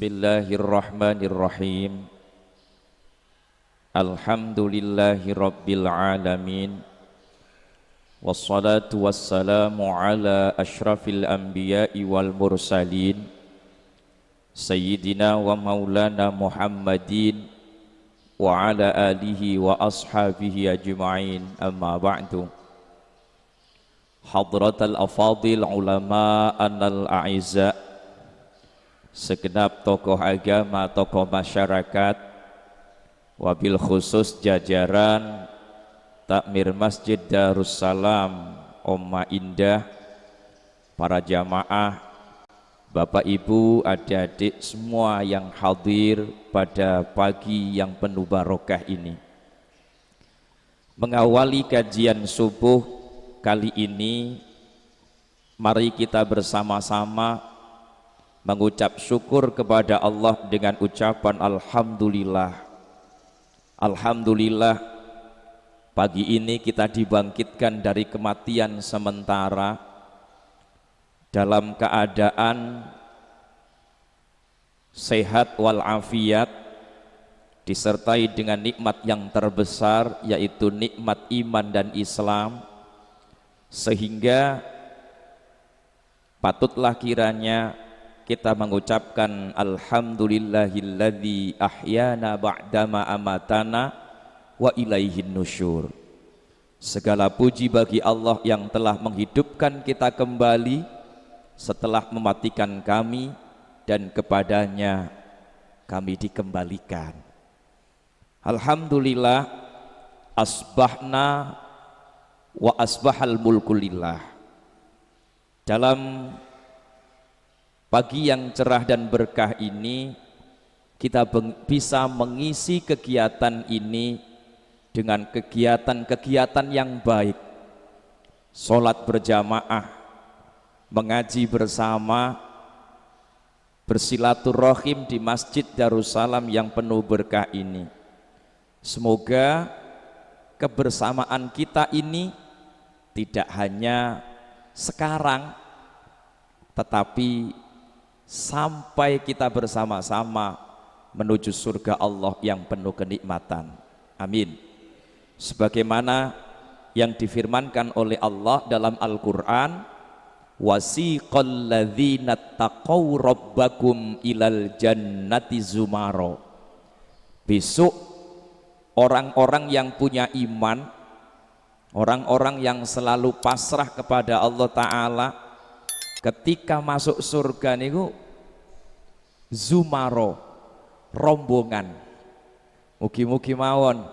Bismillahirrahmanirrahim. Alhamdulillahi rabbil alamin. Wassalatu wassalamu ala ashrafil anbiya'i wal mursalin Sayyidina wa maulana Muhammadin wa ala alihi wa ashabihi ajma'in, amma ba'du. Hadratal afadil ulama anal a'izza, segenap tokoh agama, tokoh masyarakat, wabil khusus jajaran takmir Masjid Darussalam Omma Indah, para jamaah, bapak ibu, adik-adik semua yang hadir pada pagi yang penuh barokah ini. Mengawali kajian subuh kali ini, mari kita bersama-sama mengucap syukur kepada Allah dengan ucapan Alhamdulillah. Alhamdulillah, pagi ini kita dibangkitkan dari kematian sementara dalam keadaan sehat walafiat, disertai dengan nikmat yang terbesar, yaitu nikmat iman dan Islam, sehingga patutlah kiranya kita mengucapkan alhamdulillahilladzi ahyana ba'dama amatana wa ilaihin nusyur. Segala puji bagi Allah yang telah menghidupkan kita kembali setelah mematikan kami, dan kepadanya kami dikembalikan. Alhamdulillah, asbahna wa asbahal mulku lillah. Dalam pagi yang cerah dan berkah ini, kita bisa mengisi kegiatan ini dengan kegiatan-kegiatan yang baik. Sholat berjamaah, mengaji bersama, bersilaturahim di Masjid Darussalam yang penuh berkah ini. Semoga kebersamaan kita ini tidak hanya sekarang, tetapi sampai kita bersama-sama menuju surga Allah yang penuh kenikmatan. Amin. Sebagaimana yang difirmankan oleh Allah dalam Al-Quran, wasiqal ladzina taqaw rabbakum ilal jannati zumaro. Besok orang-orang yang punya iman, orang-orang yang selalu pasrah kepada Allah Ta'ala, ketika masuk surga niku zumaro, rombongan. Mugi-mugi mawon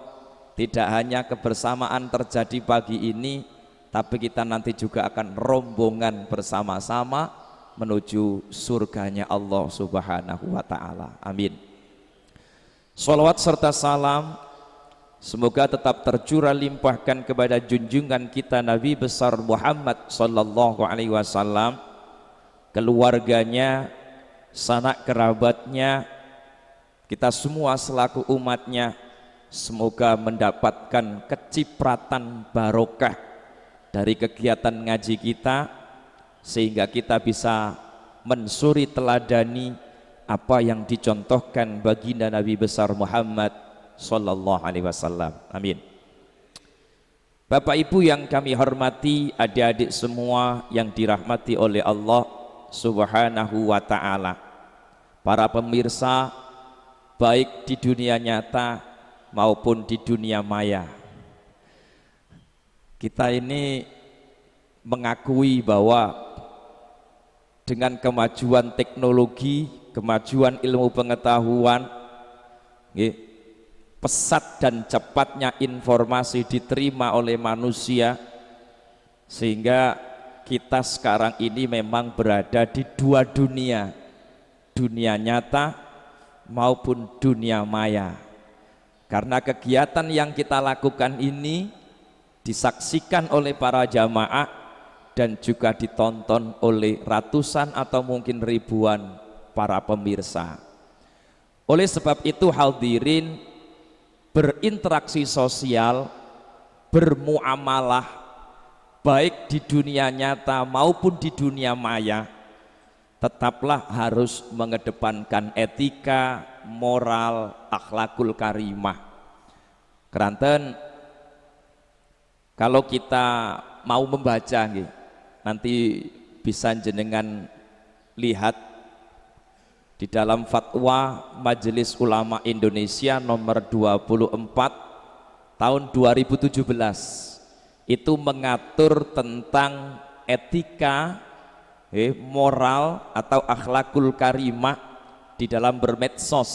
tidak hanya kebersamaan terjadi pagi ini, tapi kita nanti juga akan rombongan bersama-sama menuju surganya Allah Subhanahu wa Ta'ala. Amin. Sholawat serta salam semoga tetap tercurah limpahkan kepada junjungan kita Nabi besar Muhammad sallallahu alaihi wasallam, keluarganya, sanak kerabatnya, kita semua selaku umatnya, semoga mendapatkan kecipratan barokah dari kegiatan ngaji kita, sehingga kita bisa mensuri teladani apa yang dicontohkan baginda Nabi besar Muhammad sallallahu alaihi wasallam. Amin. Bapak Ibu yang kami hormati, adik-adik semua yang dirahmati oleh Allah Subhanahu wa Ta'ala, para pemirsa baik di dunia nyata maupun di dunia maya, kita ini mengakui bahwa dengan kemajuan teknologi, kemajuan ilmu pengetahuan, pesat dan cepatnya informasi diterima oleh manusia, sehingga kita sekarang ini memang berada di dua dunia, dunia nyata maupun dunia maya. Karena kegiatan yang kita lakukan ini disaksikan oleh para jamaah dan juga ditonton oleh ratusan atau mungkin ribuan para pemirsa. Oleh sebab itu hadirin, berinteraksi sosial, bermuamalah baik di dunia nyata maupun di dunia maya, tetaplah harus mengedepankan etika, moral, akhlakul karimah. Keranten kalau kita mau membaca nanti bisa jenengan lihat di dalam fatwa Majelis Ulama Indonesia nomor 24 tahun 2017 itu mengatur tentang etika, moral atau akhlakul karimah di dalam bermedsos,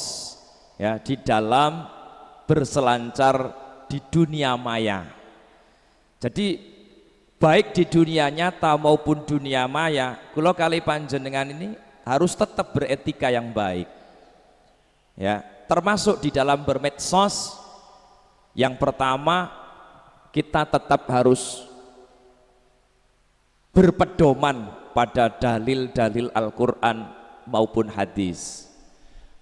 ya, di dalam berselancar di dunia maya. Jadi baik di dunia nyata maupun dunia maya, kula kali panjenengan ini harus tetap beretika yang baik, ya, termasuk di dalam bermedsos. Yang pertama, kita tetap harus berpedoman pada dalil-dalil Al-Quran maupun hadis.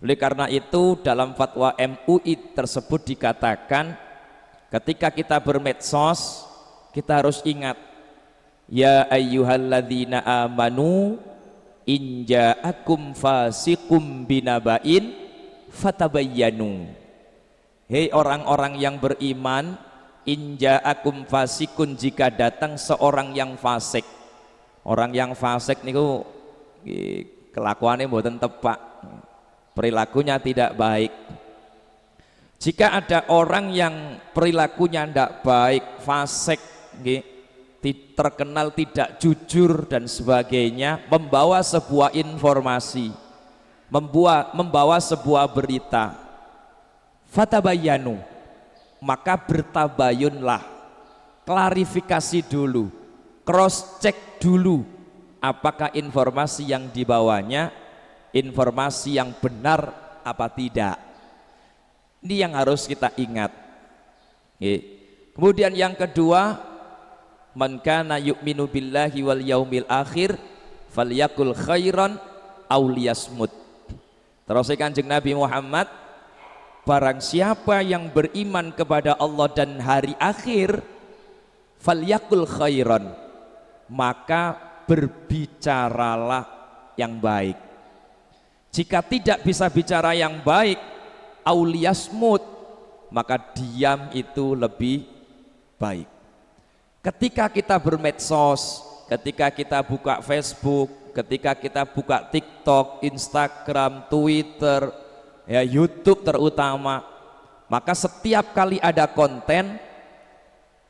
Oleh karena itu dalam fatwa MUI tersebut dikatakan ketika kita bermedsos kita harus ingat, ya ayyuhalladzina amanu in ja'akum fasiqum binaba'in fatabayyanu. Hei orang-orang yang beriman, in ja'akum fasikun, jika datang seorang yang fasik. Orang yang fasik niku kelakuannya mboten tepak, perilakunya tidak baik. Jika ada orang yang perilakunya tidak baik, fasik, terkenal tidak jujur dan sebagainya, membawa sebuah informasi, membawa sebuah berita, fatabayyanu, maka bertabayunlah, klarifikasi dulu, cross check dulu apakah informasi yang dibawanya informasi yang benar apa tidak. Ini yang harus kita ingat. Kemudian yang kedua, man kana yu'minu billahi wal yaumil akhir falyakul khairan aw liyasmut. Terus Kanjeng Nabi Muhammad, barang siapa yang beriman kepada Allah dan hari akhir, falyakul khairan, maka berbicaralah yang baik. Jika tidak bisa bicara yang baik, auliyasmut, maka diam itu lebih baik. Ketika kita bermedsos, ketika kita buka Facebook, ketika kita buka TikTok, Instagram, Twitter, ya YouTube terutama, maka setiap kali ada konten,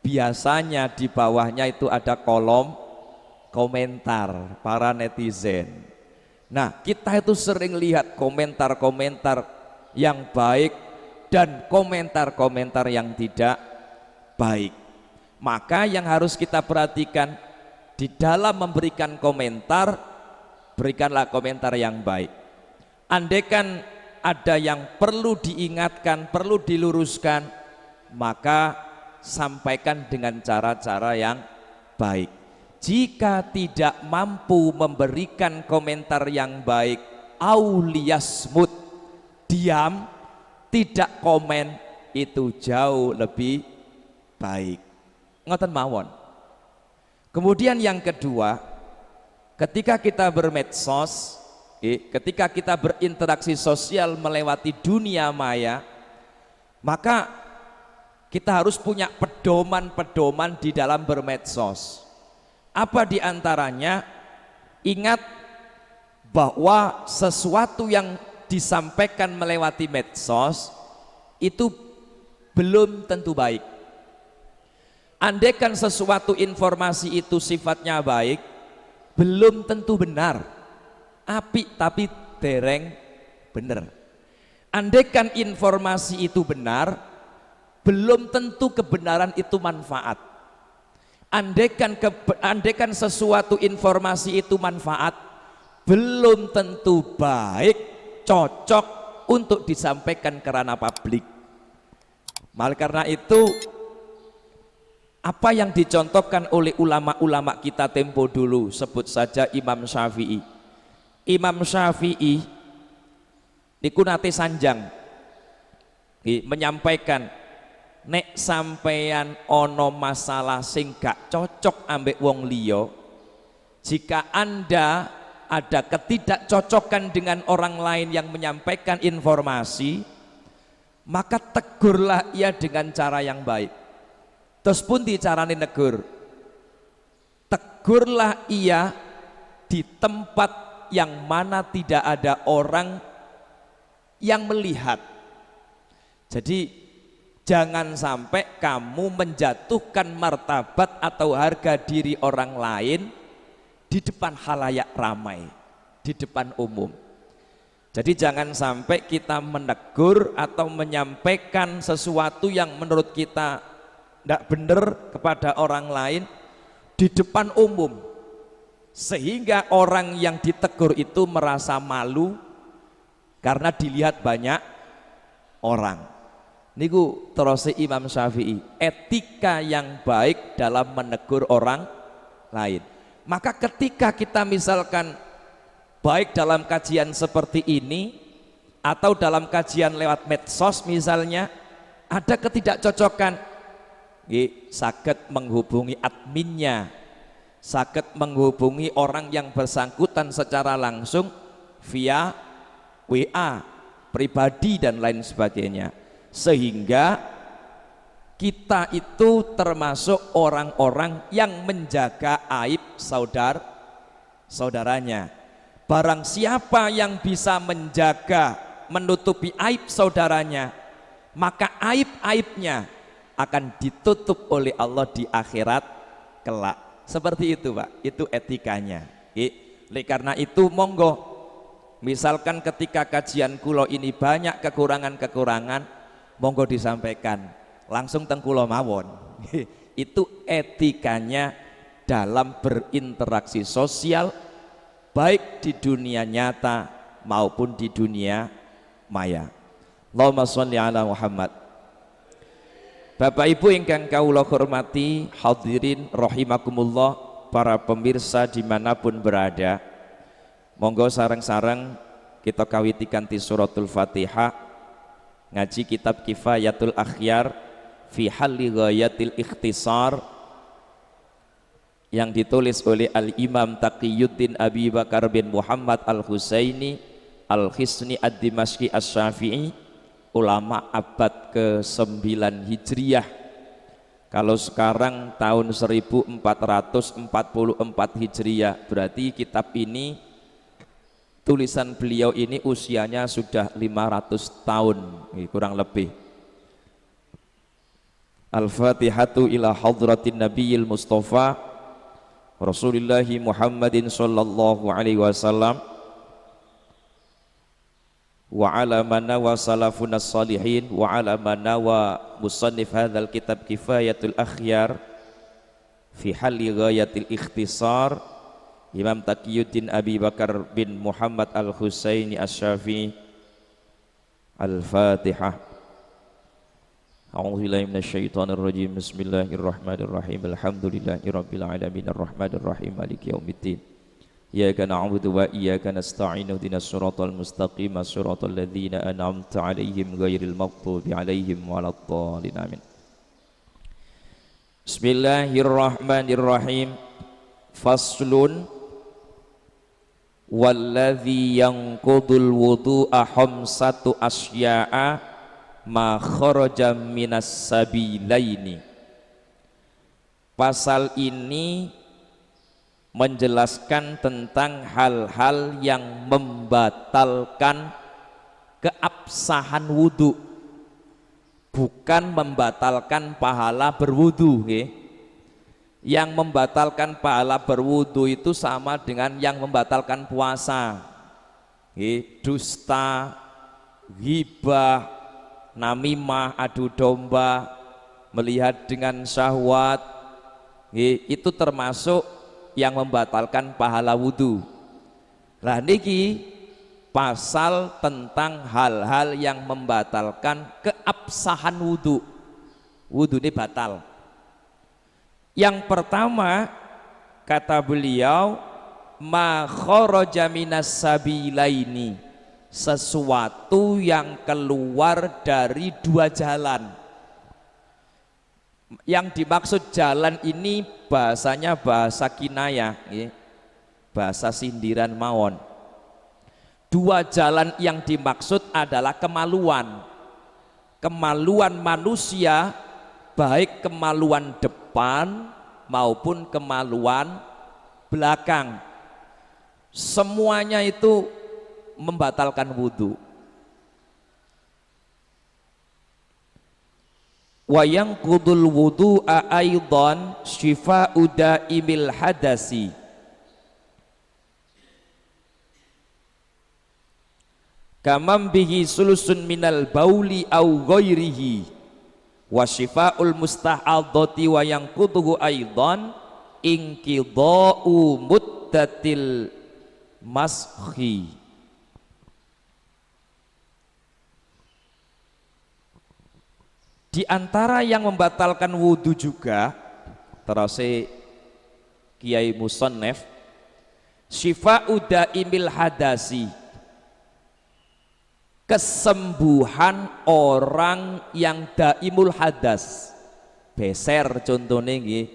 biasanya di bawahnya itu ada kolom komentar para netizen. Nah, kita itu sering lihat komentar-komentar yang baik dan komentar-komentar yang tidak baik. Maka yang harus kita perhatikan di dalam memberikan komentar, berikanlah komentar yang baik. Andaikan ada yang perlu diingatkan, perlu diluruskan, maka sampaikan dengan cara-cara yang baik. Jika tidak mampu memberikan komentar yang baik, auliyasmut, diam, tidak komen, itu jauh lebih baik. Ngoten mawon. Kemudian yang kedua, ketika kita bermedsos, ketika kita berinteraksi sosial melewati dunia maya, maka kita harus punya pedoman-pedoman di dalam bermedsos. Apa di antaranya? Ingat bahwa sesuatu yang disampaikan melewati medsos itu belum tentu baik. Andaikan sesuatu informasi itu sifatnya baik, belum tentu benar. Apik tapi dereng benar. Andaikan informasi itu benar, belum tentu kebenaran itu manfaat. Andaikan sesuatu informasi itu manfaat, belum tentu baik, cocok untuk disampaikan ke ranah publik. Maka karena itu, apa yang dicontohkan oleh ulama-ulama kita tempo dulu, sebut saja Imam Syafi'i. Imam Syafi'i niku nate sanjang menyampaikan, nek sampeyan ono masalah sing gak cocok ambek wong liya, jika Anda ada ketidakcocokan dengan orang lain yang menyampaikan informasi, maka tegurlah ia dengan cara yang baik. Terus pun dicarani negur, tegurlah ia di tempat yang mana tidak ada orang yang melihat. Jadi jangan sampai kamu menjatuhkan martabat atau harga diri orang lain di depan khalayak ramai, di depan umum. Jadi jangan sampai kita menegur atau menyampaikan sesuatu yang menurut kita tidak benar kepada orang lain di depan umum, sehingga orang yang ditegur itu merasa malu karena dilihat banyak orang. Niku terus Imam Syafi'i, etika yang baik dalam menegur orang lain. Maka ketika kita misalkan baik dalam kajian seperti ini atau dalam kajian lewat medsos misalnya, ada ketidakcocokan, saged menghubungi adminnya, saged menghubungi orang yang bersangkutan secara langsung via WA pribadi dan lain sebagainya, sehingga kita itu termasuk orang-orang yang menjaga aib saudaranya. Barang siapa yang bisa menjaga, menutupi aib saudaranya, maka aib-aibnya akan ditutup oleh Allah di akhirat kelak. Seperti itu Pak, itu etikanya. Oleh karena itu monggo, misalkan ketika kajian kulo ini banyak kekurangan-kekurangan, monggo disampaikan langsung teng kula mawon. Itu etikanya dalam berinteraksi sosial, baik di dunia nyata maupun di dunia maya. Allahumma sholli ala Muhammad. Bapak Ibu ingkang kawula hormati, hadirin rahimakumullah, para pemirsa dimanapun berada, monggo sareng-sareng kita kawitikan di suratul Fatihah, ngaji kitab Kifayatul Akhyar fi halli ghayatil ikhtisar yang ditulis oleh Al-Imam Taqiyuddin Abi Bakar bin Muhammad Al-Husaini Al-Khisni Ad-Dimashqi Asy-Syafi'i, ulama abad ke-9 Hijriyah. Kalau sekarang tahun 1444 Hijriyah, berarti kitab ini, tulisan beliau ini usianya sudah 500 tahun kurang lebih. Al-Fatihatu ila hadratin Nabiyil Mustafa Rasulillahi Muhammadin sallallahu alaihi wasallam wa ala mana wa salafuna salihin wa ala mana wa musannif hadzal kitab Kifayatul Akhyar fi halli ghayatil ikhtisar Imam Taqiyuddin Abi Bakar bin Muhammad Al-Husaini Asy-Syafi'i. Al-Fatihah. A'udzubillahi minasyaitonir rajim. Bismillahirrahmanirrahim. Alhamdulillahirabbil alamin arrahmanir rahim maliki yaumiddin. Iyyaka na'budu wa iyyaka nasta'in ihdinas siratal mustaqim siratal ladzina an'amta 'alaihim ghairil maghdubi 'alaihim waladdallin. Amin. Bismillahirrahmanirrahim. Faslun walladzi yanqudul wudu'a khamsatu asya'a ma kharaja minas sabilaini. Pasal ini menjelaskan tentang hal-hal yang membatalkan keabsahan wudu, bukan membatalkan pahala berwudu. Yang membatalkan pahala berwudu itu sama dengan yang membatalkan puasa, dusta, ghibah, namimah, adu domba, melihat dengan syahwat, itu termasuk yang membatalkan pahala wudu. Lah niki pasal tentang hal-hal yang membatalkan keabsahan wudu. Wudu ini batal. Yang pertama kata beliau, ma kharaja minas sabilaini, sesuatu yang keluar dari dua jalan. Yang dimaksud jalan ini bahasanya bahasa kinayah, bahasa sindiran mawon. Dua jalan yang dimaksud adalah kemaluan. Kemaluan manusia, baik kemaluan depan maupun kemaluan belakang. Semuanya itu membatalkan wudhu. Wa yanqudul wudu'a aidan syifa'u daimil hadasi. Kamam bihi sulusun minal bauli au ghairihi wa syifa'ul mustahadati wa yanquduhu aidan inqidha'u muddatil mashi. Di antara yang membatalkan wudhu juga terus Kiai Musannef syifa'u daimil hadasi, kesembuhan orang yang daimul hadas, beser contohnya nggih,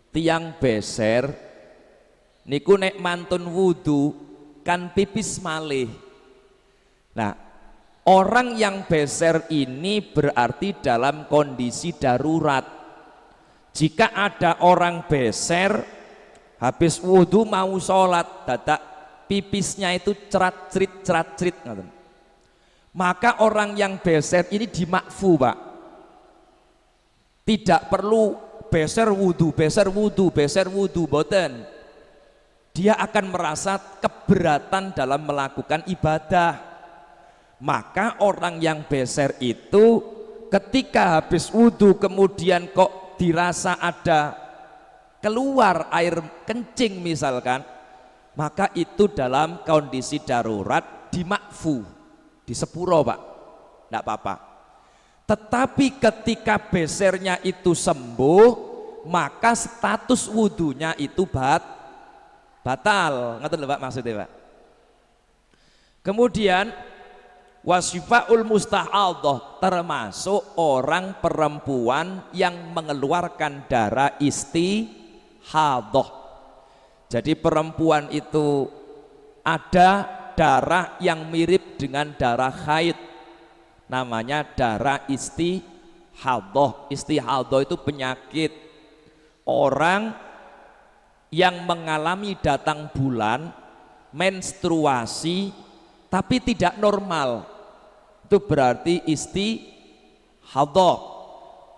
tiang beser niku nek mantun wudhu kan pipis malih. Nah, orang yang beser ini berarti dalam kondisi darurat. Jika ada orang beser habis wudhu mau sholat, dadak pipisnya itu cerat-cerit, maka orang yang beser ini dimakfu, Pak. Tidak perlu beser wudhu, boten. Dia akan merasa keberatan dalam melakukan ibadah. Maka orang yang beser itu ketika habis wudhu kemudian kok dirasa ada keluar air kencing misalkan, maka itu dalam kondisi darurat dimakfu, disepuro, Pak, tidak apa-apa. Tetapi ketika besernya itu sembuh, maka status wudhunya itu batal. Ngerti lho Pak maksudnya, Pak? Kemudian wasyifaul mustahadhah, termasuk orang perempuan yang mengeluarkan darah istihadhah. Jadi perempuan itu ada darah yang mirip dengan darah haid, namanya darah istihadhah. Istihadhah itu penyakit orang yang mengalami datang bulan, menstruasi tapi tidak normal. Itu berarti istihadhah.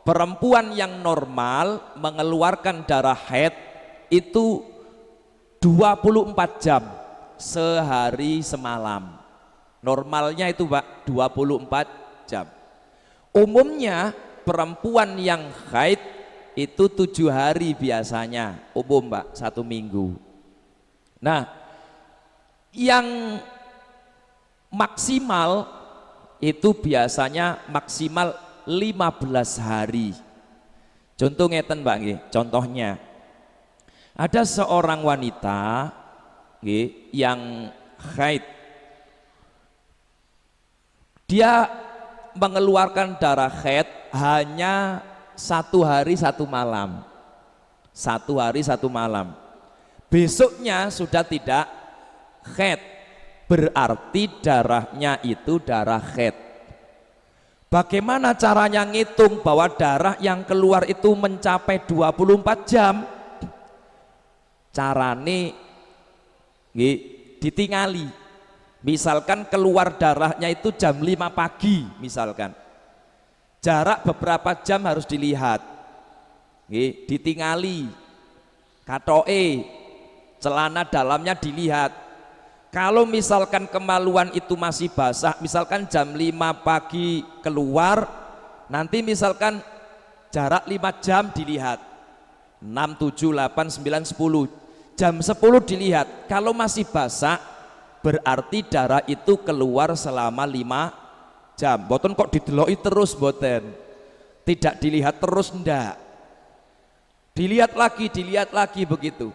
Perempuan yang normal mengeluarkan darah haid itu 24 jam sehari semalam. Normalnya itu, Pak, 24 jam. Umumnya perempuan yang haid itu 7 hari biasanya, umum, Pak, 1 minggu. Nah, yang maksimal itu biasanya maksimal 15 hari. Contoh ngeten, Mbak nggih. Contohnya ada seorang wanita nggih yang haid. Dia mengeluarkan darah haid hanya 1 hari 1 malam. 1 hari 1 malam. Besoknya sudah tidak haid. Berarti darahnya itu darah haid. Bagaimana caranya ngitung bahwa darah yang keluar itu mencapai 24 jam? Carane ditingali. Misalkan keluar darahnya itu jam 5 pagi misalkan. Jarak beberapa jam harus dilihat. Ditingali. Katoke, celana dalamnya dilihat. Kalau misalkan kemaluan itu masih basah, misalkan jam 5 pagi keluar, nanti misalkan jarak 5 jam dilihat, 6, 7, 8, 9, 10, jam 10 dilihat. Kalau masih basah berarti darah itu keluar selama 5 jam. Boten kok dideloki terus, boten. Tidak dilihat terus, ndak. Dilihat lagi begitu.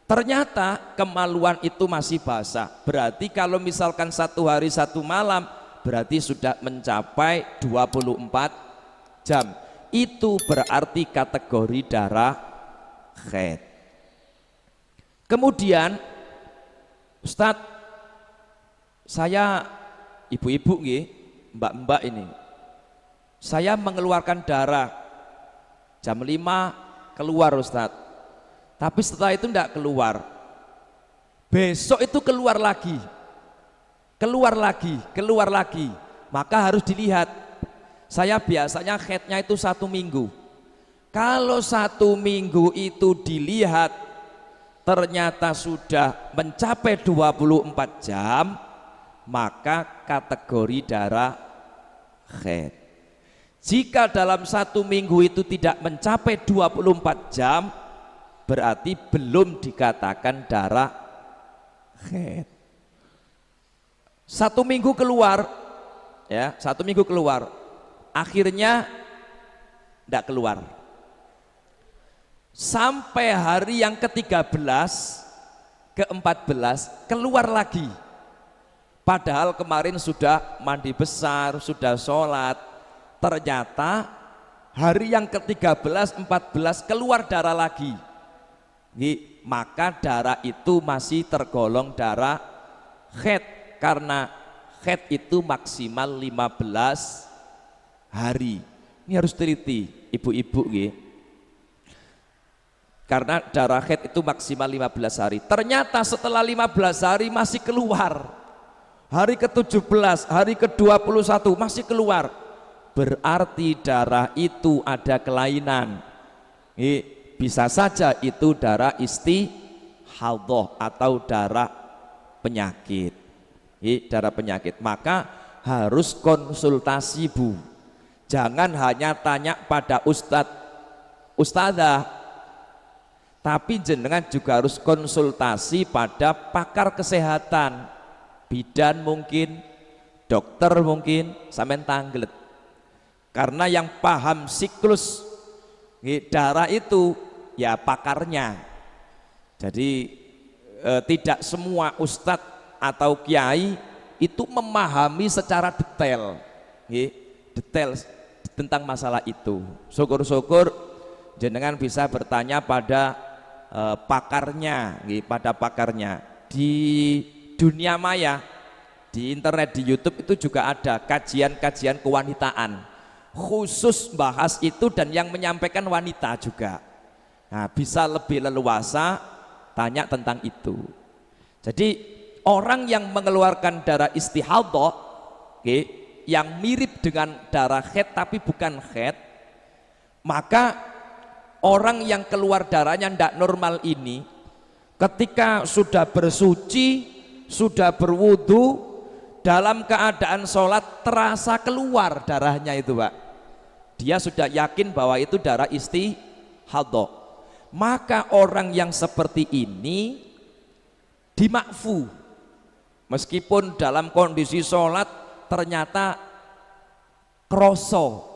Ternyata kemaluan itu masih basah. Berarti kalau misalkan 1 hari 1 malam berarti sudah mencapai 24 jam. Itu berarti kategori darah haid. Kemudian Ustadz, saya ibu-ibu nggih, mbak-mbak ini, saya mengeluarkan darah jam 5 keluar Ustadz, tapi setelah itu tidak keluar, besok itu keluar lagi, maka harus dilihat. Saya biasanya haidnya itu 1 minggu. Kalau 1 minggu itu dilihat ternyata sudah mencapai 24 jam, maka kategori darah haid. Jika dalam 1 minggu itu tidak mencapai 24 jam, berarti belum dikatakan darah haid. 1 minggu keluar, ya, 1 minggu keluar, akhirnya tidak keluar. Sampai hari yang ke-13, ke-14 keluar lagi. Padahal kemarin sudah mandi besar, sudah sholat, ternyata hari yang ke-13, 14 keluar darah lagi. Maka darah itu masih tergolong darah haid, karena haid itu maksimal 15 hari. Ini harus teliti ibu-ibu nggih. Karena darah haid itu maksimal 15 hari. Ternyata setelah 15 hari masih keluar. Hari ke-17, hari ke-21 masih keluar. Berarti darah itu ada kelainan. Bisa saja itu darah istihadhah atau darah penyakit. Darah penyakit. Maka harus konsultasi, Bu. Jangan hanya tanya pada ustadzah, tapi jenengan juga harus konsultasi pada pakar kesehatan, bidan mungkin, dokter mungkin, sampean tanglet. Karena yang paham siklus darah itu ya pakarnya. Jadi tidak semua ustadz atau kiai itu memahami secara detail, detail tentang masalah itu. Syukur-syukur jenengan bisa bertanya pada pakarnya, pada pakarnya. Di dunia maya, di internet, di YouTube itu juga ada kajian-kajian kewanitaan khusus bahas itu, dan yang menyampaikan wanita juga. Nah, bisa lebih leluasa tanya tentang itu. Jadi orang yang mengeluarkan darah istihadhah, yang mirip dengan darah haid tapi bukan haid, maka orang yang keluar darahnya tidak normal ini, ketika sudah bersuci, sudah berwudu, dalam keadaan sholat terasa keluar darahnya itu, Pak. Dia sudah yakin bahwa itu darah istihadhah. Maka orang yang seperti ini dimakfu, meskipun dalam kondisi sholat ternyata kroso,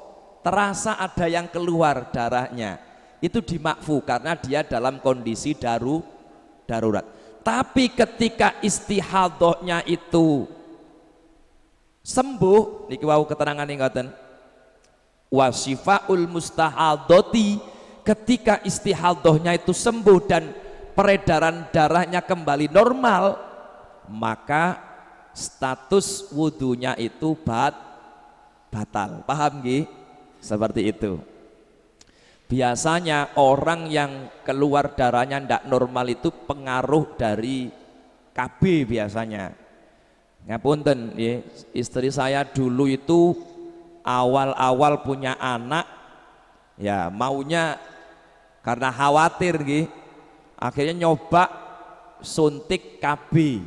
terasa ada yang keluar darahnya, itu dimakfu karena dia dalam kondisi darurat. Tapi ketika istihadhahnya itu sembuh, niki wau keterangan ngoten, wasifaul mustahadhati, ketika istihadhahnya itu sembuh dan peredaran darahnya kembali normal, maka status wudunya itu batal. Paham nggih? Seperti itu. Biasanya orang yang keluar darahnya tidak normal itu pengaruh dari KB biasanya. Ngapunten, ya, istri saya dulu itu awal-awal punya anak, ya maunya karena khawatir, akhirnya nyoba suntik KB.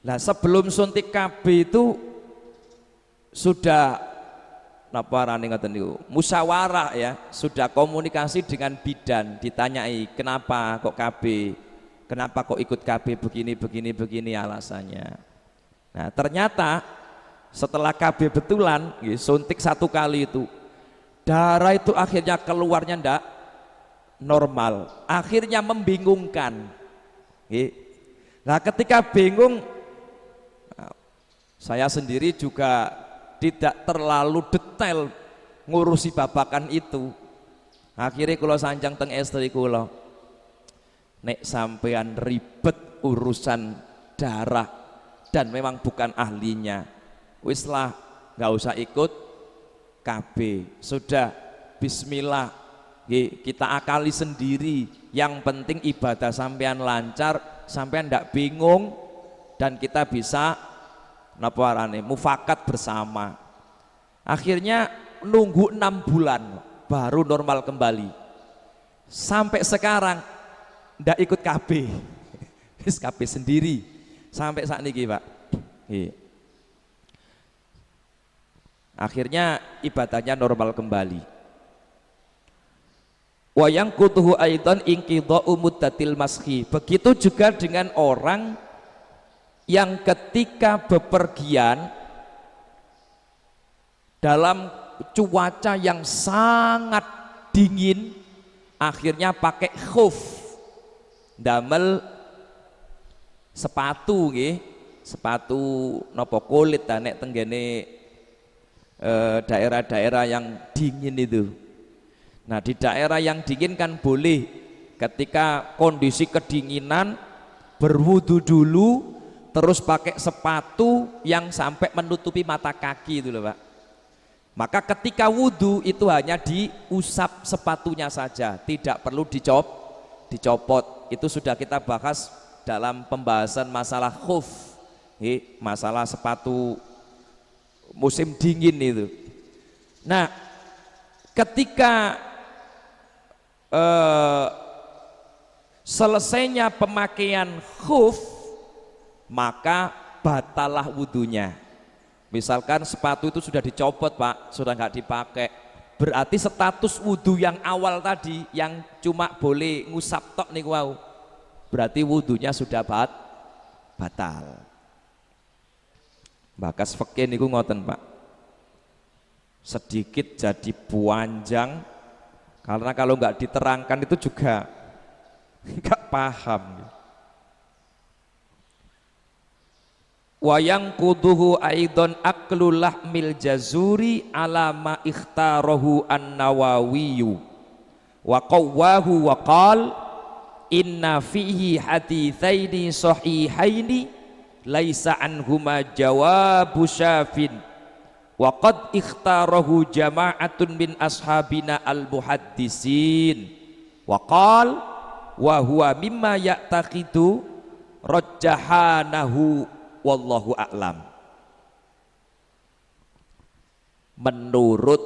Nah, sebelum suntik KB itu sudah musyawarah, ya, sudah komunikasi dengan bidan, ditanyai kenapa kok KB, kenapa kok ikut KB, begini alasannya. Nah, ternyata setelah KB betulan, suntik 1 kali itu, darah itu akhirnya keluarnya ndak normal, akhirnya membingungkan. Nah, ketika bingung, saya sendiri juga tidak terlalu detail ngurusi babakan itu. Akhirnya kula sanjang teng istri kula, nek sampean ribet urusan darah dan memang bukan ahlinya, wis lah nggak usah ikut KB, sudah bismillah, kita akali sendiri, yang penting ibadah sampean lancar, sampean ndak bingung, dan kita bisa mufakat bersama. Akhirnya nunggu 6 bulan baru normal kembali, sampai sekarang ndak ikut KB, KB sendiri sampai saat ini Pak. Akhirnya ibadahnya normal kembali. Wa yang kutuhu aidan inqidha'u muddatil mashi. Begitu juga dengan orang yang ketika bepergian dalam cuaca yang sangat dingin, akhirnya pakai khuf, damel sepatu sepatu nopo kulit nek tenggene daerah-daerah yang dingin itu. Nah, di daerah yang dingin kan boleh ketika kondisi kedinginan berwudu dulu, terus pakai sepatu yang sampai menutupi mata kaki itu loh Pak. Maka ketika wudu itu hanya diusap sepatunya saja, tidak perlu dicopot. Itu sudah kita bahas dalam pembahasan masalah khuf, masalah sepatu musim dingin itu. Nah, ketika selesainya pemakaian khuf, maka batalah wudunya. Misalkan sepatu itu sudah dicopot Pak, sudah nggak dipakai, berarti status wudu yang awal tadi yang cuma boleh ngusap tok nih wow, berarti wudunya sudah batal. Bakas fikih niku ngoten Pak, sedikit jadi panjang karena kalau nggak diterangkan itu juga nggak paham. Wayang kuduhu aidon aklu lahmil jazuri alama ikhtarahu an-Nawawiyu wa qawwahu wa qal inna fihi hadithaini sahihaini laisa anhuma jawabu syafin wa qad ikhtarahu jama'atun min ashabina al-muhaddisin wa qal wa huwa mimma ya'taqidu rajjahanahu wallahu a'lam. Menurut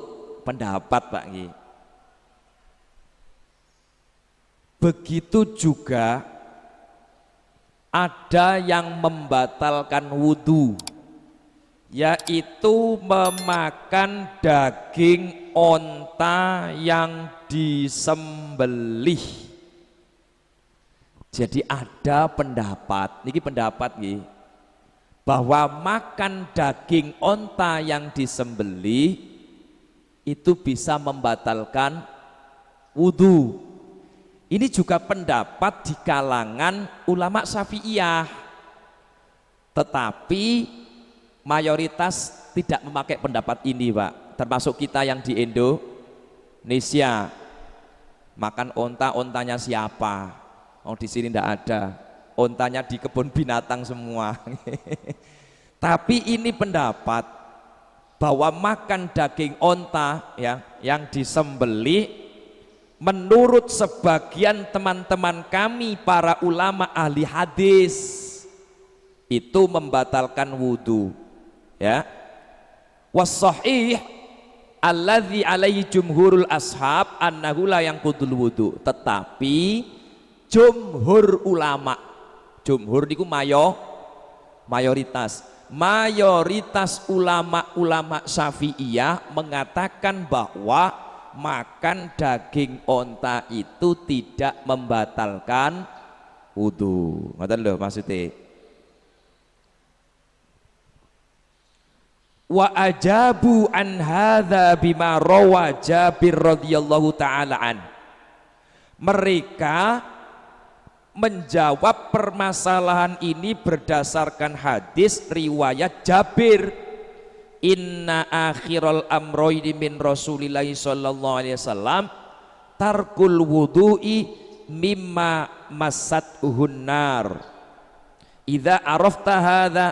pendapat Pak Ngi, begitu juga ada yang membatalkan wudhu, yaitu memakan daging onta yang disembelih. Jadi ada pendapat, niki pendapat nggih, bahwa makan daging onta yang disembelih itu bisa membatalkan wudhu. Ini juga pendapat di kalangan ulama Syafi'iyah, tetapi mayoritas tidak memakai pendapat ini Pak, termasuk kita yang di Indonesia. Makan onta, ontanya siapa? Oh, di sini tidak ada, ontanya di kebun binatang semua. Tapi ini pendapat bahwa makan daging onta ya, yang disembelih, menurut sebagian teman-teman kami para ulama ahli hadis itu membatalkan wudhu ya. Was-shahih alladzi alaihi jumhurul ashab annahu la yanqudul wudhu. Tetapi jumhur ulama, jumhur niku mayoritas ulama Syafi'iyah mengatakan bahwa makan daging onta itu tidak membatalkan wudhu. Ngoten lho maksudnya. Wa ajabu an hadza bima rawa Jabir radhiyallahu taala an. Mereka menjawab permasalahan ini berdasarkan hadis riwayat Jabir, inna akhiral amroini min rasulillahi sallallahu alaihi wasallam tarkul wudu'i mimma masat uhunnar. idza arafta hadza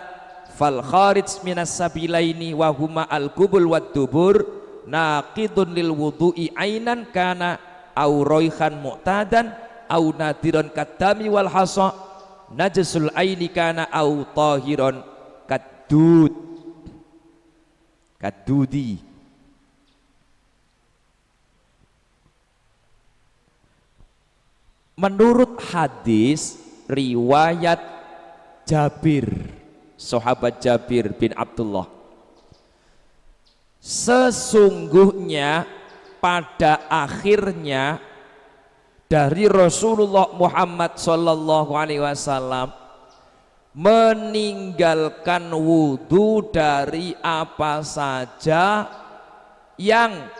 fal kharij minas sabilaini wa huma al qubul wad dubur naqidun lil wudu'i ainan kana au roihan mu'tadan au nadiron kadami wal hasa najasul aini kana au tahiron kadudi. Menurut hadis riwayat Jabir, sahabat Jabir bin Abdullah, sesungguhnya pada akhirnya dari Rasulullah Muhammad sallallahu alaihi wasallam meninggalkan wudu dari apa saja yang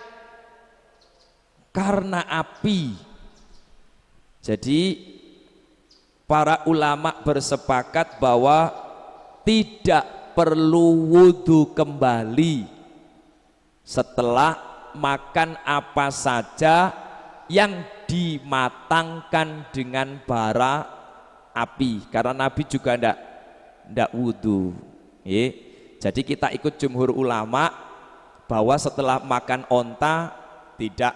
karena api. Jadi para ulama bersepakat bahwa tidak perlu wudu kembali setelah makan apa saja yang dimatangkan dengan bara api, karena Nabi juga ndak wudu. Jadi kita ikut jumhur ulama bahwa setelah makan onta tidak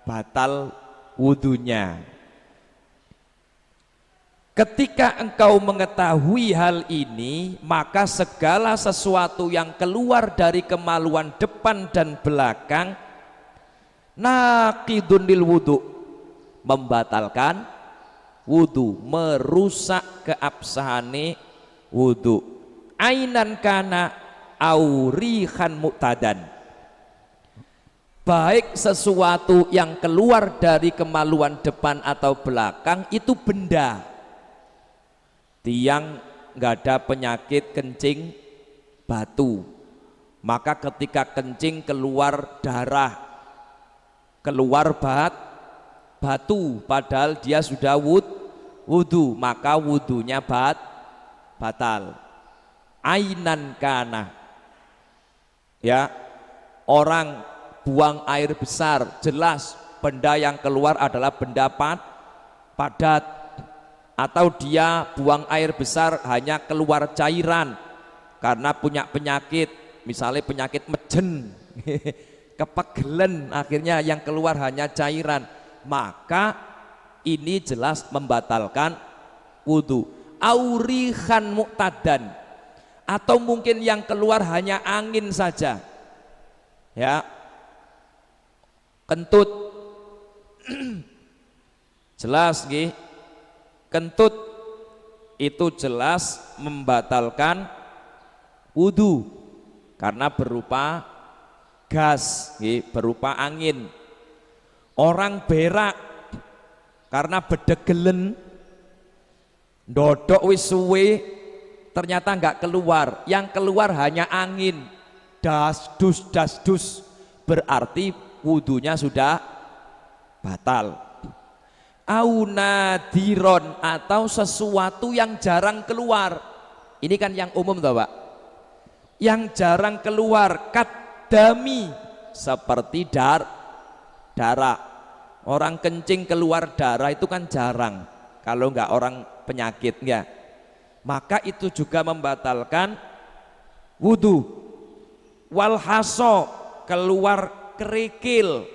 batal wudunya. Ketika engkau mengetahui hal ini, maka segala sesuatu yang keluar dari kemaluan depan dan belakang naqidun lil wudu, membatalkan wudu, merusak keabsahane wudu, ainan kana aurihan mu'tadan, baik sesuatu yang keluar dari kemaluan depan atau belakang itu benda. Tiang nggak ada penyakit kencing batu, maka ketika kencing keluar darah, keluar batu, padahal dia sudah wudu, maka wudunya batal. Ainan kana, ya, orang buang air besar, jelas benda yang keluar adalah benda padat. Atau dia buang air besar hanya keluar cairan karena punya penyakit, misalnya penyakit mejen, kepegelen, akhirnya yang keluar hanya cairan, maka ini jelas membatalkan wudu. Aurihan mu'tadan, atau mungkin yang keluar hanya angin saja, ya, kentut, jelas nggih. Kentut itu jelas membatalkan wudu karena berupa gas, berupa angin. Orang berak karena bedegelen, ndodok wis suwe ternyata enggak keluar, yang keluar hanya angin, das dus, berarti wudunya sudah batal. Au nadiron, atau sesuatu yang jarang keluar, ini kan yang umum toh Pak, yang jarang keluar, kadami, seperti darah. Orang kencing keluar darah itu kan jarang, kalau enggak orang penyakit enggak, maka itu juga membatalkan wudu. Walhaso, keluar kerikil,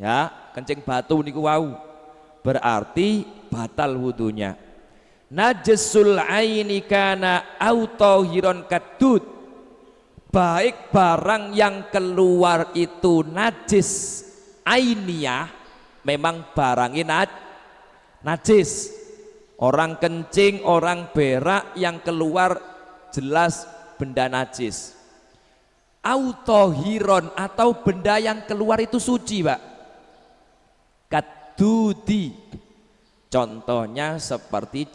ya, kencing batu niku wau, berarti batal wudunya. Najasul aini kana au tahiron kadud, baik barang yang keluar itu najis ainiyah, memang barangnya najis. Orang kencing, orang berak yang keluar jelas benda najis. Au tahiron, atau benda yang keluar itu suci Pak, kadudi, contohnya seperti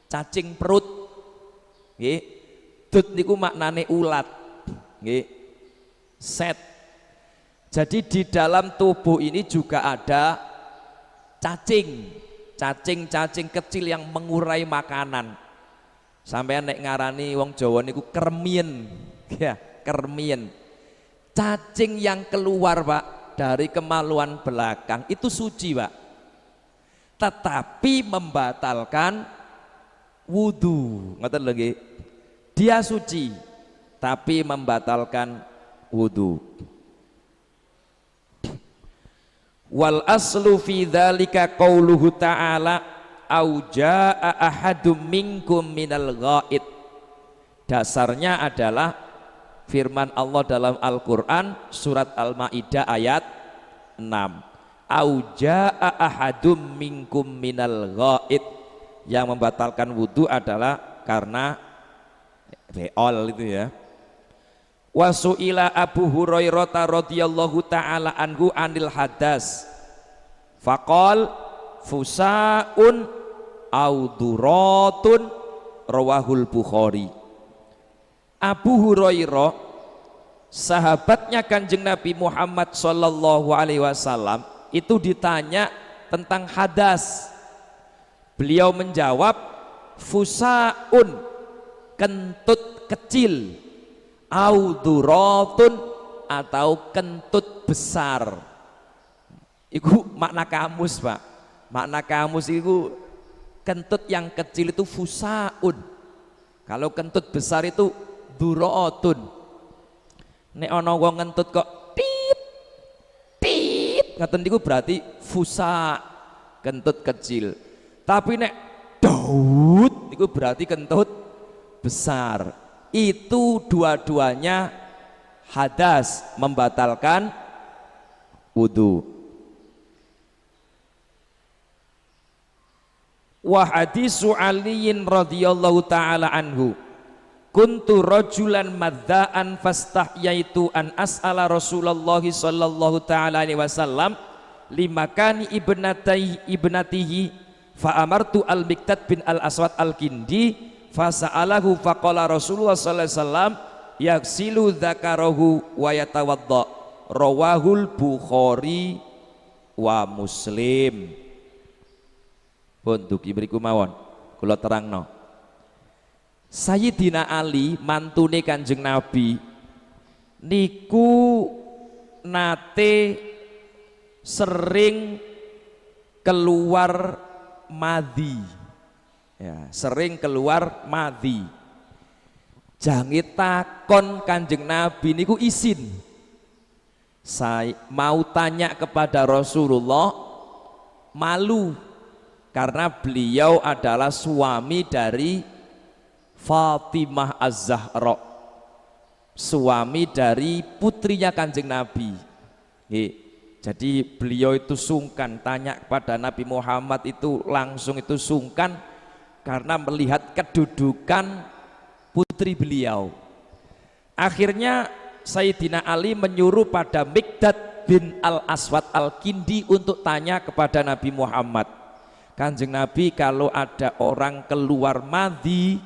cacing perut, nggih. Dud niku maknane ulat, nggih, set. Jadi di dalam tubuh ini juga ada cacing kecil yang mengurai makanan. Sampeyan nek ngarani wong Jawa niku kermien, ya, kermien. Cacing yang keluar Pak dari kemaluan belakang itu suci Pak, tetapi membatalkan wudu. Ngoten lho nggih. Dia suci tapi membatalkan wudu. Wal aslu fi dzalika qauluhu ta'ala au jaa ahadum minkum minal ghaid. Dasarnya adalah firman Allah dalam Al-Qur'an surat Al-Maidah ayat 6. Au jaa ahadum minkum minal ghaid. Yang membatalkan wudu adalah karena beol itu ya. Wasu'ila Abu Hurairah radhiyallahu taala anhu anil hadas faqal fusaun au duratun rawahul Bukhari. Abu Hurairah sahabatnya Kanjeng Nabi Muhammad sallallahu alaihi wasallam itu ditanya tentang hadas. Beliau menjawab fusaun, kentut kecil, auduratun, atau kentut besar. Itu makna kamus, Pak. Makna kamus itu kentut yang kecil itu fusaun, kalau kentut besar itu duratun. Nek ana wong ngentut kok tit tit ngaten niku berarti fusa, kentut kecil. Tapi nek daud itu berarti kentut besar. Itu dua-duanya hadas, membatalkan wudu. Wa hadisu Aliin radhiyallahu taala anhu kuntu rajulan madzaan fastahyaitu an as'ala Rasulullah sallallahu taala alaihi wasallam limakani ibnatihi fa amartu al-Miqdad bin al-Aswad al-Kindi fa sa'alahu faqala Rasulullah sallallahu alaihi wasallam yaghsilu dzakarahu wa yatawadda. Rawahul Bukhari wa Muslim. Pun dugi mriku mawon kula terangno. Sayyidina Ali mantune Kanjeng Nabi niku nate sering keluar madhi ya, sering keluar madhi. Jange takon Kanjeng Nabi niku izin, saya mau tanya kepada Rasulullah, malu karena beliau adalah suami dari Fatimah Az-Zahra, suami dari putrinya Kanjeng Nabi. Jadi beliau itu sungkan tanya kepada Nabi Muhammad, itu langsung itu sungkan karena melihat kedudukan putri beliau. Akhirnya Sayyidina Ali menyuruh pada Miqdad bin al-Aswad al-Kindi untuk tanya kepada Nabi Muhammad, Kanjeng Nabi, kalau ada orang keluar madhi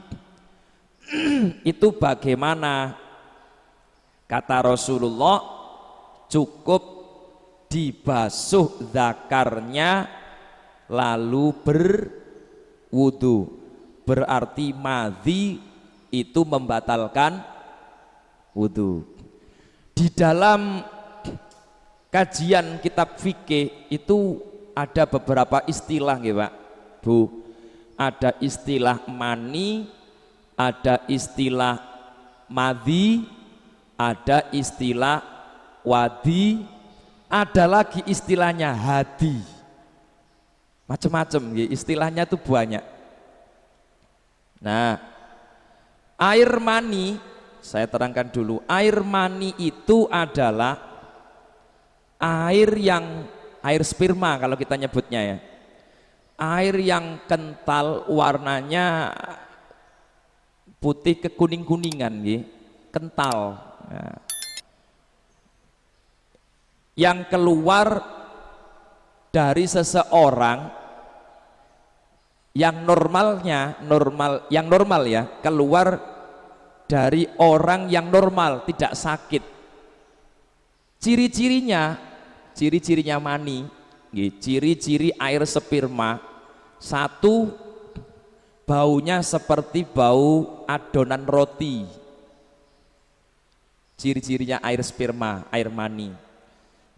itu bagaimana? Kata Rasulullah, cukup dibasuh zakarnya lalu berwudu. Berarti madhi itu membatalkan wudu. Di dalam kajian kitab fikih itu ada beberapa istilah nggih Pak Bu. Ada istilah mani, ada istilah madhi, ada istilah wadi, ada lagi istilahnya hadi. Macam-macam nggih, istilahnya itu banyak. Nah, air mani, saya terangkan dulu. Air mani itu adalah air sperma kalau kita nyebutnya ya. Air yang kental, warnanya putih kekuning-kuningan nggih, kental. Nah, yang keluar dari seseorang yang normal ya, keluar dari orang yang normal, tidak sakit. Ciri-cirinya mani, ciri-ciri air sperma. Satu, baunya seperti bau adonan roti. Ciri-cirinya air sperma, air mani.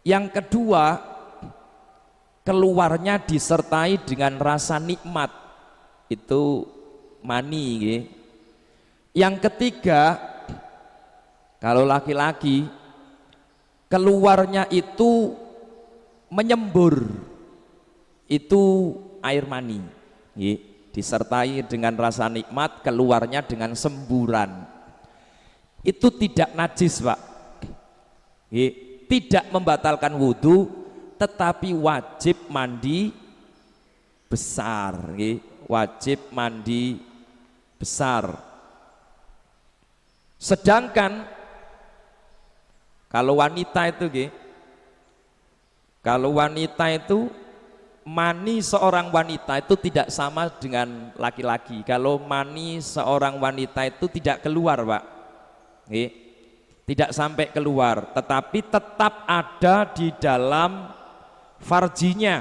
Yang kedua, keluarnya disertai dengan rasa nikmat, itu mani nggih. Yang ketiga, kalau laki-laki keluarnya itu menyembur, itu air mani nggih, disertai dengan rasa nikmat, keluarnya dengan semburan. Itu tidak najis Pak, tidak membatalkan wudhu, tetapi wajib mandi besar, wajib mandi besar. Sedangkan kalau wanita itu kalau wanita itu mani seorang wanita itu tidak sama dengan laki-laki. Kalau mani seorang wanita itu tidak keluar Pak, tidak sampai keluar, tetapi tetap ada di dalam farjinya,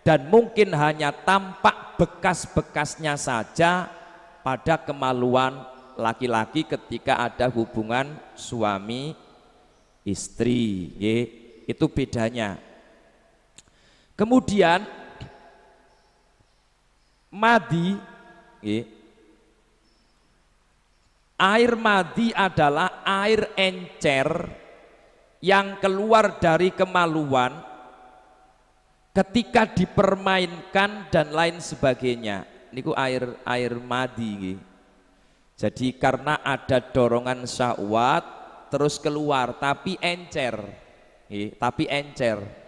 dan mungkin hanya tampak bekas-bekasnya saja pada kemaluan laki-laki ketika ada hubungan suami istri, itu bedanya. Kemudian madi, air madi adalah air encer yang keluar dari kemaluan ketika dipermainkan dan lain sebagainya. Niku air madi. Jadi karena ada dorongan syahwat terus keluar, tapi encer, tapi encer.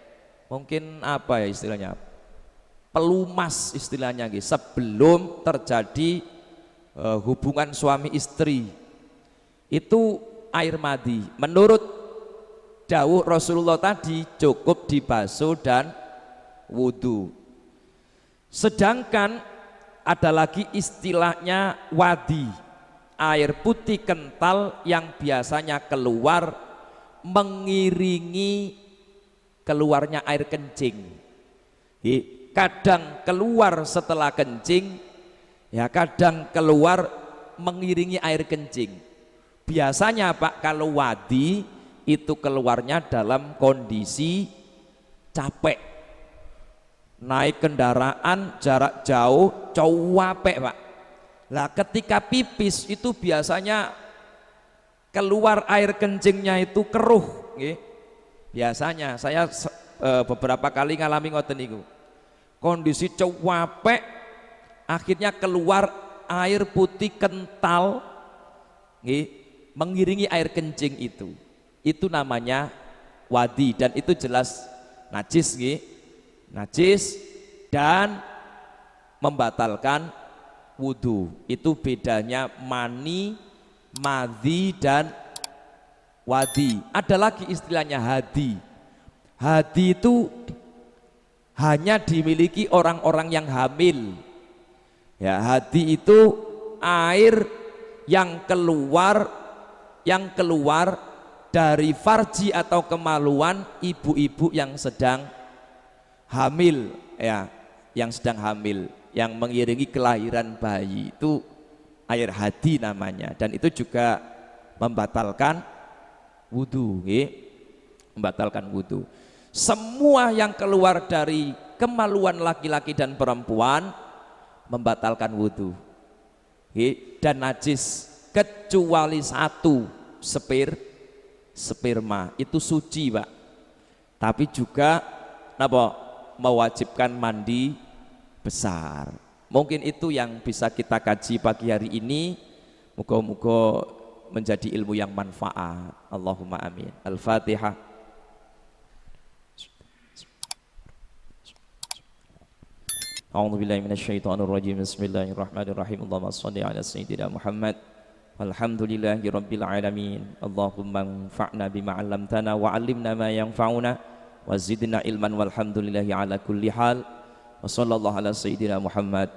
Mungkin apa ya istilahnya? Pelumas istilahnya, sebelum terjadi hubungan suami istri, itu air madi. Menurut dawuh Rasulullah tadi cukup dibasuh dan wudhu. Sedangkan ada lagi istilahnya wadi, air putih kental yang biasanya keluar mengiringi keluarnya air kencing. Kadang keluar setelah kencing, ya kadang keluar mengiringi air kencing. Biasanya Pak, kalau wadi itu keluarnya dalam kondisi capek, naik kendaraan jarak jauh, capek Pak. Lah ketika pipis itu biasanya keluar air kencingnya itu keruh, biasanya saya beberapa kali ngalami ngoten niku, kondisi capek, akhirnya keluar air putih kental mengiringi air kencing itu namanya wadi, dan itu jelas najis, najis dan membatalkan wudhu. Itu bedanya mani, madhi dan wadi. Ada lagi istilahnya hadi. Hadi itu hanya dimiliki orang-orang yang hamil. Ya, hadi itu air yang keluar dari farji atau kemaluan ibu-ibu yang sedang hamil, ya, yang sedang hamil, yang mengiringi kelahiran bayi, itu air hadi namanya, dan itu juga membatalkan wudhu, membatalkan wudhu. Semua yang keluar dari kemaluan laki-laki dan perempuan membatalkan wudhu dan najis, kecuali satu, sperma itu suci Pak, tapi juga mewajibkan mandi besar. Mungkin itu yang bisa kita kaji pagi hari ini. Moga-moga menjadi ilmu yang manfaat. Allahumma amin. Al-Fatihah. A'udzu billahi minasyaitonir rajim. Bismillahirrahmanirrahim. Allahumma shalli ala sayyidina Muhammad. Alhamdulillahi rabbil alamin. Allahumma anfa'na bima 'allamtana wa 'allimna ma yanfa'una wa zidna ilman walhamdulillahi ala kulli hal. Wa sallallahu ala sayyidina Muhammad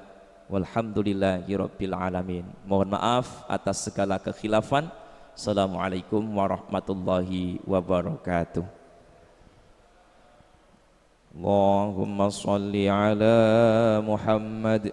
walhamdulillahi rabbil alamin. Mohon maaf atas segala kekhilafan. Assalamualaikum warahmatullahi wabarakatuh. Allahumma salli ala Muhammad